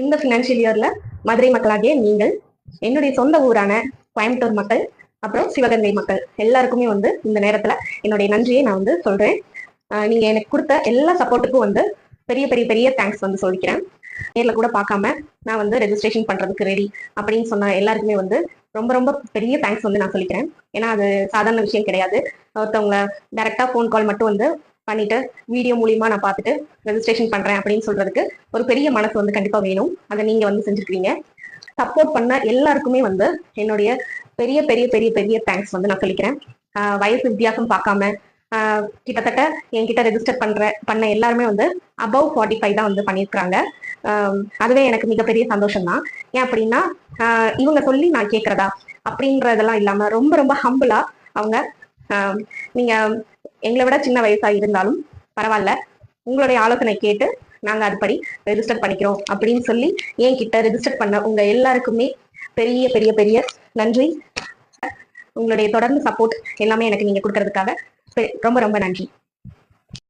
இந்த ஃபினான்ஷியல் இயர்ல மதுரை மக்களாகிய நீங்கள், என்னுடைய சொந்த ஊரான கோயம்புத்தூர் மக்கள், அப்புறம் சிவகங்கை மக்கள் எல்லாருக்குமே வந்து இந்த நேரத்துல என்னுடைய நன்றியை நான் வந்து சொல்றேன். நீங்க எனக்கு கொடுத்த எல்லா சப்போர்ட்டுக்கும் வந்து பெரிய பெரிய பெரிய தேங்க்ஸ் வந்து சொல்லிக்கிறேன். நேர்ல கூட பார்க்காம நான் வந்து ரெஜிஸ்ட்ரேஷன் பண்றதுக்கு ரெடி அப்படின்னு சொன்ன எல்லாருக்குமே வந்து ரொம்ப ரொம்ப பெரிய தேங்க்ஸ் வந்து நான் சொல்லிக்கிறேன். ஏன்னா அது சாதாரண விஷயம் கிடையாது. ஒருத்தவங்க டைரக்டா ஃபோன் கால் மட்டும் வந்து பண்ணிட்டு வீடியோ மூலியமா நான் பார்த்துட்டு ரெஜிஸ்ட்ரேஷன் பண்றேன் அப்படின்னு சொல்றதுக்கு ஒரு பெரிய மனசு வந்து கண்டிப்பா வேணும். அதை நீங்க வந்து செஞ்சுருக்கீங்க. சப்போர்ட் பண்ண எல்லாருக்குமே வந்து என்னுடைய பெரிய பெரிய பெரிய பெரிய தேங்க்ஸ் வந்து நான் சொல்லிக்கிறேன். வயசு வித்தியாசம் பார்க்காம கிட்டத்தட்ட என்கிட்ட ரெஜிஸ்டர் பண்ண எல்லாருமே வந்து அபவ் 45 தான் வந்து பண்ணியிருக்கிறாங்க. அதுவே எனக்கு மிகப்பெரிய சந்தோஷம் தான். ஏன் அப்படின்னா இவங்க சொல்லி நான் கேட்கறதா அப்படின்றதெல்லாம் இல்லாம ரொம்ப ரொம்ப ஹம்பிளா அவங்க நீங்க எங்களை விட சின்ன வயசா இருந்தாலும் பரவாயில்ல, உங்களுடைய ஆலோசனை கேட்டு நாங்க அதுபடி ரெஜிஸ்டர் பண்ணிக்கிறோம் அப்படின்னு சொல்லி என்கிட்ட ரெஜிஸ்டர் பண்ண உங்க எல்லாருக்குமே பெரிய பெரிய பெரிய நன்றி. உங்களுடைய தொடர்ந்து சப்போர்ட் எல்லாமே எனக்கு நீங்க கொடுக்கறதுக்காக ரொம்ப ரொம்ப நன்றி.